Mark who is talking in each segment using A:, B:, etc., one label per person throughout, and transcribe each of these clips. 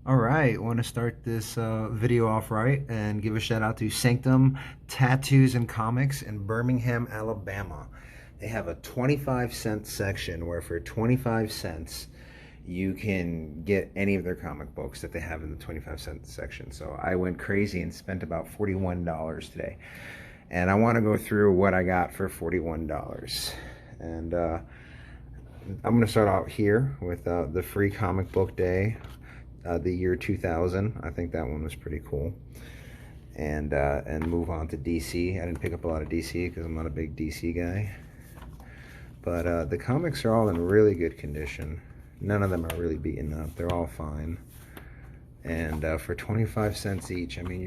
A: All right, want to start this video off right and give a shout out to Sanctum Tattoos and Comics in Birmingham, Alabama. They have a 25-cent section where for 25 cents you can get any of their comic books that they have in the 25-cent section. So I went crazy and spent about $41 today. And I want to go through what I got for $41. And I'm going to start out here with the free comic book day. The year 2000. I think that one was pretty cool. And move on to DC. I didn't pick up a lot of DC because I'm not a big DC guy. But the comics are all in really good condition. None of them are really beaten up. They're all fine. And for 25 cents each, I mean,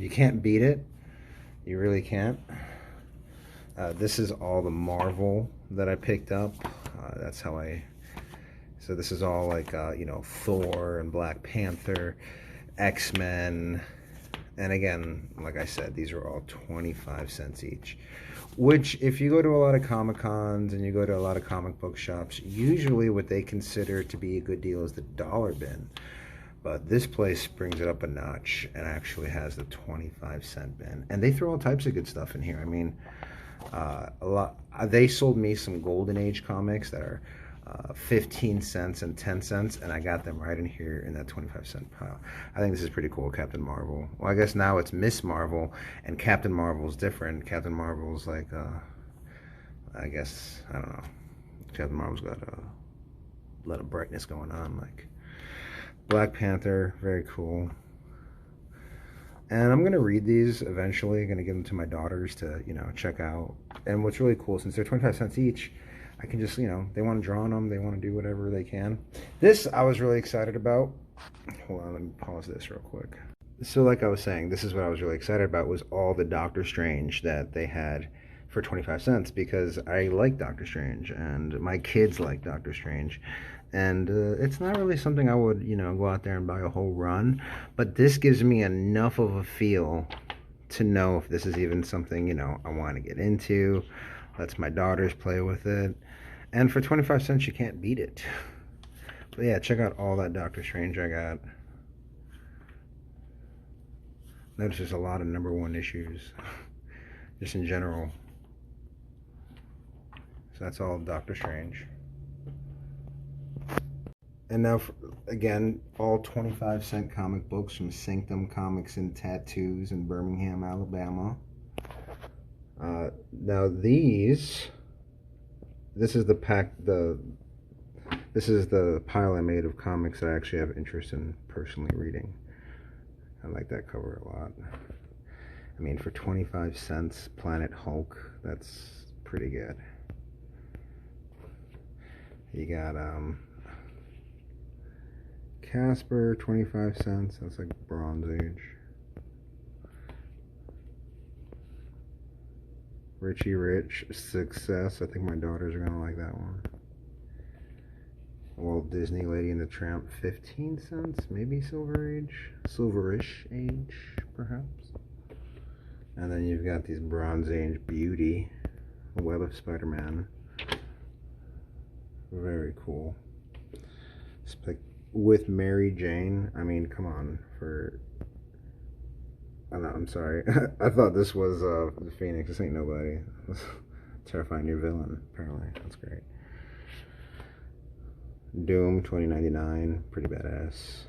A: you can't beat it. You really can't. This is all the Marvel that I picked up. That's how So this is all like, Thor and Black Panther, X-Men. And again, like I said, these are all 25 cents each. Which, if you go to a lot of Comic-Cons and you go to a lot of comic book shops, usually what they consider to be a good deal is the dollar bin. But this place brings it up a notch and actually has the 25-cent bin. And they throw all types of good stuff in here. I mean, they sold me some Golden Age comics that are 15 cents and 10 cents, and I got them right in here in that 25-cent pile. I think this is pretty cool. Captain Marvel. Well, I guess now it's Miss Marvel, and Captain Marvel's different. Captain Marvel's like, I guess, I don't know. Captain Marvel's got a lot of brightness going on. Like Black Panther, very cool. And I'm going to read these eventually. I'm going to give them to my daughters to, check out. And what's really cool, since they're 25 cents each, I can just, they want to draw on them. They want to do whatever they can. This I was really excited about. Hold on, let me pause this real quick. So like I was saying, this is what I was really excited about, was all the Doctor Strange that they had for 25 cents, because I like Doctor Strange and my kids like Doctor Strange. And it's not really something I would, go out there and buy a whole run. But this gives me enough of a feel to know if this is even something, I want to get into. Lets my daughters play with it. And for 25 cents, you can't beat it. But yeah, check out all that Doctor Strange I got. Notice there's a lot of #1 issues, just in general. So that's all Doctor Strange. And now, again, all 25-cent comic books from Sanctum Comics and Tattoos in Birmingham, Alabama. Now this is the pack, this is the pile I made of comics that I actually have interest in personally reading. I like that cover a lot. I mean, for 25 cents, Planet Hulk, that's pretty good. You got Casper, 25 cents, that's like Bronze Age. Richie Rich, Success. I think my daughters are going to like that one. Walt Disney, Lady and the Tramp, 15 cents. Maybe Silver Age. Silverish Age, perhaps. And then you've got these Bronze Age Beauty. Web of Spider-Man. Very cool. With Mary Jane. I mean, come on. I'm sorry. I thought this was the Phoenix. This ain't nobody. Terrifying new villain, apparently. That's great. Doom, $20.99. Pretty badass.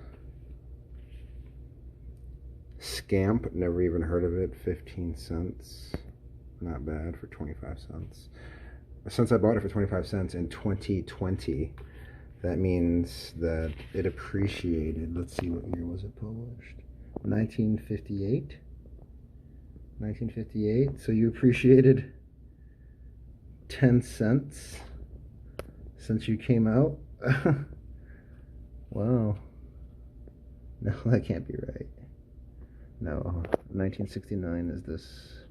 A: Scamp, never even heard of it. 15 cents. Not bad for 25 cents. Since I bought it for 25 cents in 2020, that means that it appreciated. Let's see, what year was it published? 1958. So you appreciated 10 cents since you came out. Wow. No, that can't be right. No, 1969 is this.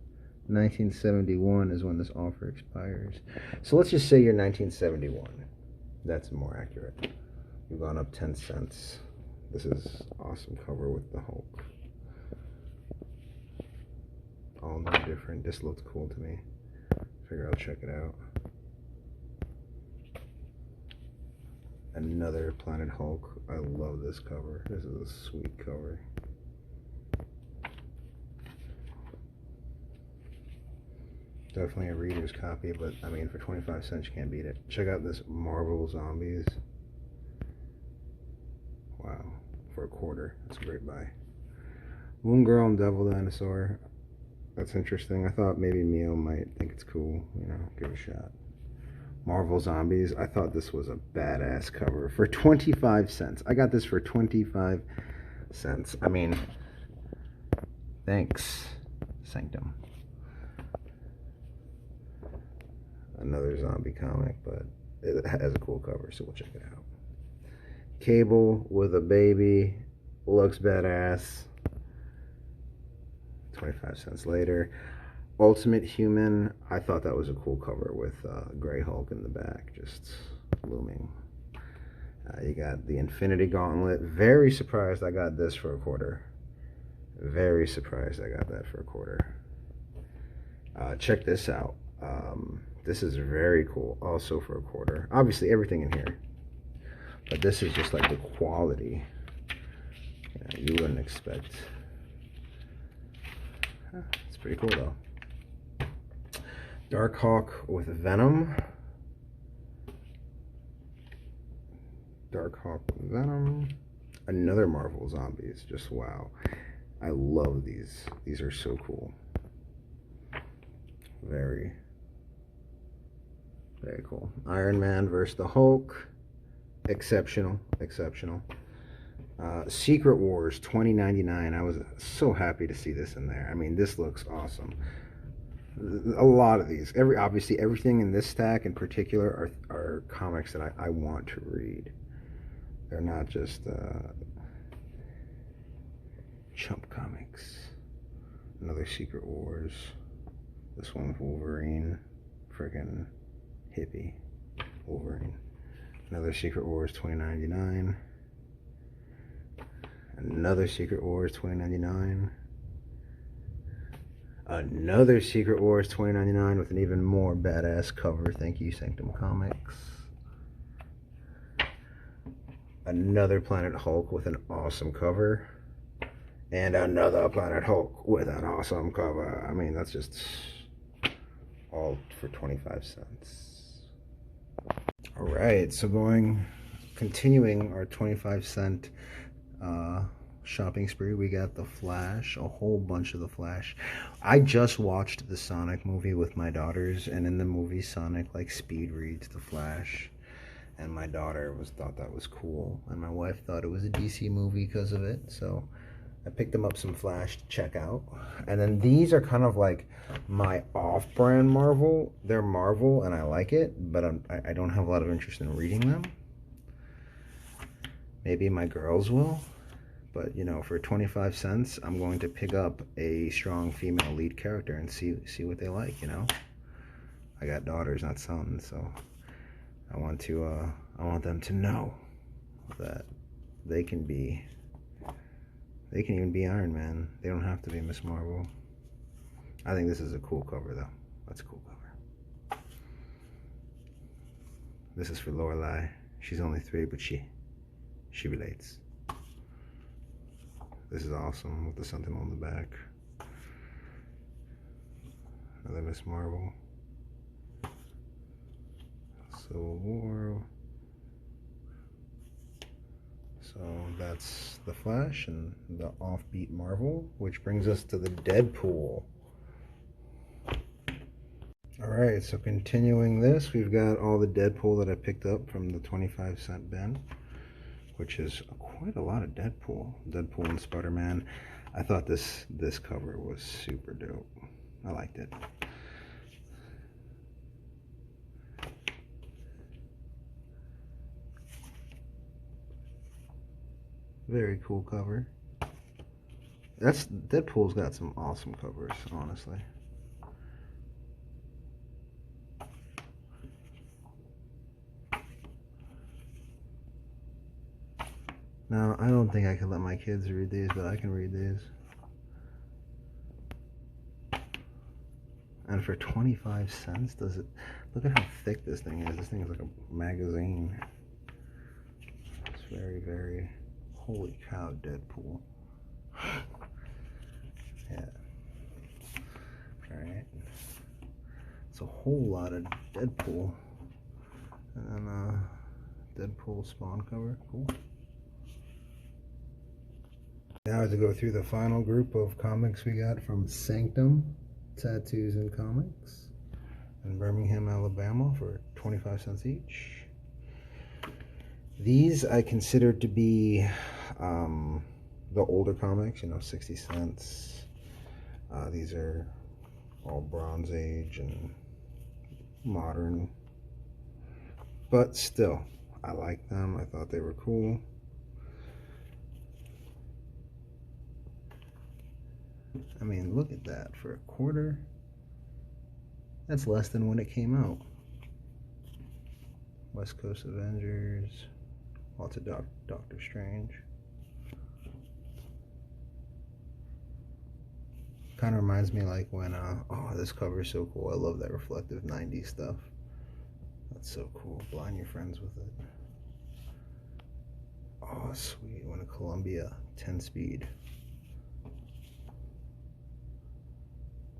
A: 1971 is when this offer expires. So let's just say you're 1971. That's more accurate. You've gone up 10 cents. This is awesome cover with the Hulk. All no different. This looks cool to me. Figure I'll check it out. Another Planet Hulk. I love this cover. This is a sweet cover. Definitely a reader's copy, but I mean, for 25 cents, you can't beat it. Check out this Marvel Zombies. Wow, for a quarter. That's a great buy. Moon Girl and Devil Dinosaur. That's interesting. I thought maybe Mio might think it's cool, you know, give it a shot. Marvel Zombies. I thought this was a badass cover for 25 cents. I got this for 25 cents. I mean, thanks, Sanctum. Another zombie comic, but it has a cool cover, so we'll check it out. Cable with a baby. Looks badass. 25 cents later. Ultimate Human. I thought that was a cool cover with Grey Hulk in the back, just looming. You got the Infinity Gauntlet. Very surprised I got this for a quarter. Very surprised I got that for a quarter. Check this out. This is very cool, also for a quarter. Obviously, everything in here. But this is just like the quality you wouldn't expect. It's pretty cool, though. Darkhawk with Venom. Darkhawk with Venom. Another Marvel Zombies. Just wow. I love these. These are so cool. Very, very cool. Iron Man versus the Hulk. Exceptional. Exceptional. Secret Wars 2099. I was so happy to see this in there. I mean, this looks awesome. A lot of these. Obviously, everything in this stack in particular are comics that I want to read. They're not just chump comics. Another Secret Wars. This one with Wolverine. Friggin' hippie Wolverine. Another Secret Wars 2099. Another Secret Wars 2099. Another Secret Wars 2099 with an even more badass cover. Thank you, Sanctum Comics. Another Planet Hulk with an awesome cover. And another Planet Hulk with an awesome cover. I mean, that's just all for 25 cents. All right, so continuing our 25 cent shopping spree, we got The Flash, a whole bunch of The Flash. I just watched the Sonic movie with my daughters, and in the movie Sonic like speed reads The Flash, and my daughter thought that was cool, and my wife thought it was a DC movie because of it, so I picked them up some Flash to check out. And then these are kind of like my off-brand Marvel. They're Marvel and I like it, but I don't have a lot of interest in reading them. Maybe my girls will. But, you know, for 25 cents, I'm going to pick up a strong female lead character and see what they like, you know? I got daughters, not sons, so I want them to know that they can even be Iron Man. They don't have to be Miss Marvel. I think this is a cool cover, though. That's a cool cover. This is for Lorelai. She's only 3, but she relates. This is awesome with the Sentinel on the back. Another Miss Marvel. Civil War. So that's The Flash and the offbeat Marvel, which brings us to the Deadpool. Alright, so continuing this, we've got all the Deadpool that I picked up from the 25 cent bin, which is quite a lot of Deadpool. Deadpool and Spider-Man. I thought this cover was super dope. I liked it. Very cool cover. Deadpool's got some awesome covers, honestly. Now, I don't think I can let my kids read these, but I can read these. And for 25 cents, look at how thick this thing is. This thing is like a magazine. Very, very, holy cow, Deadpool. Yeah. Alright. It's a whole lot of Deadpool. And then Deadpool Spawn cover. Cool. Now to go through the final group of comics we got from Sanctum Tattoos and Comics in Birmingham, Alabama for 25 cents each. These I consider to be the older comics, you know, 60 cents. These are all Bronze Age and modern, but still, I like them. I thought they were cool. I mean, look at that. For a quarter, that's less than when it came out. West Coast Avengers, lots of Doctor Strange. Kind of reminds me like when, oh, this cover is so cool. I love that reflective 90s stuff. That's so cool. Blind your friends with it. Oh, sweet. When a Columbia 10 speed.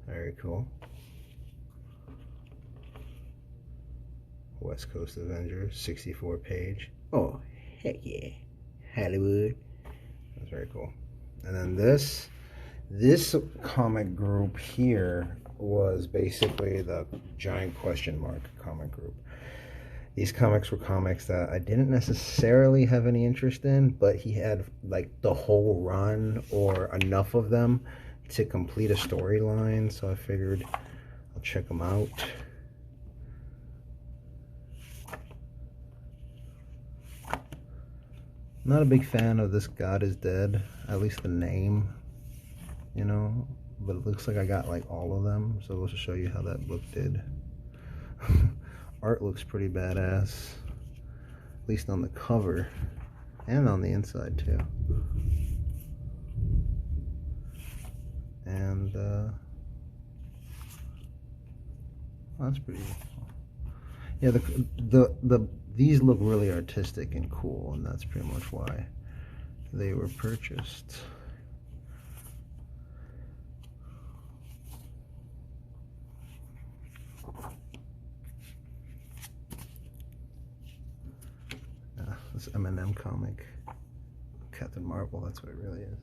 A: Very cool. West Coast Avengers, 64 page. Oh, heck yeah. Hollywood. That's very cool. And then this comic group here was basically the giant question mark comic group. These comics were comics that I didn't necessarily have any interest in, but he had like the whole run or enough of them to complete a storyline, so I figured I'll check them out. Not a big fan of this God is Dead, at least the name, you know, but it looks like I got like all of them, so let's show you how that book did. Art looks pretty badass, at least on the cover and on the inside too. And that's pretty cool. Yeah, these look really artistic and cool, and that's pretty much why they were purchased. This M&M comic, Captain Marvel, that's what it really is.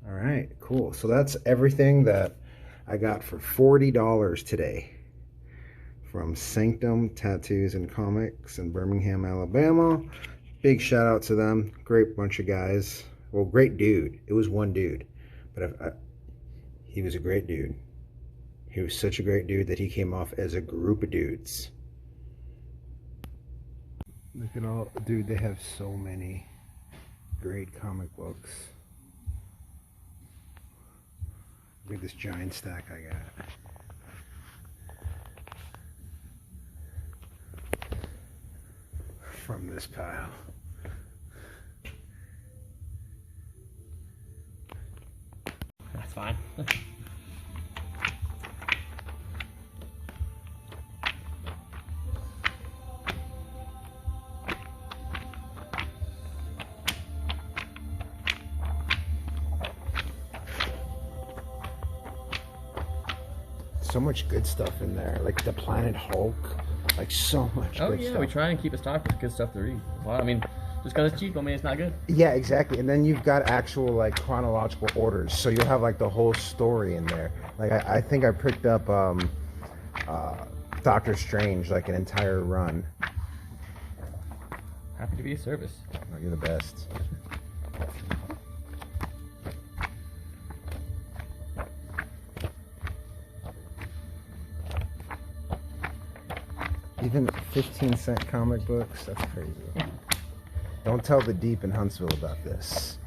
A: All right, cool. So that's everything that I got for $40 today from Sanctum Tattoos and Comics in Birmingham, Alabama. Big shout out to them. Great bunch of guys. Well, great dude. It was one dude, but he was a great dude. He was such a great dude that he came off as a group of dudes. Look at all, dude, they have so many great comic books. Look at this giant stack I got. From this pile.
B: That's fine.
A: So much good stuff in there, like the Planet Hulk, like so much good stuff.
B: We try and keep a stock with good stuff to read. Well, I mean, just because it's cheap don't mean it's not good.
A: Yeah, exactly. And then you've got actual like chronological orders, so you'll have like the whole story in there. Like I think I picked up Doctor Strange, like an entire run.
B: Happy to be of service.
A: Oh, you're the best. Even 15-cent comic books, that's crazy. Don't tell the Deep in Huntsville about this.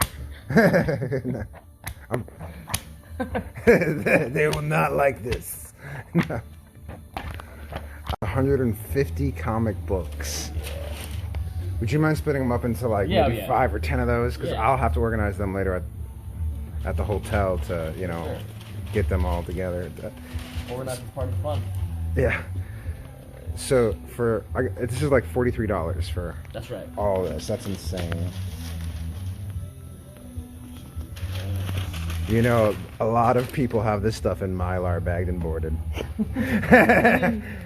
A: No. They will not like this. No. 150 comic books. Would you mind splitting them up into like maybe 5 or 10 of those? Because I'll have to organize them later at the hotel to, you know, get them all together.
B: Organize is part of the fun.
A: Yeah. So this is like $43 for
B: That's right.
A: all this. That's insane. You know, a lot of people have this stuff in Mylar bagged and boarded.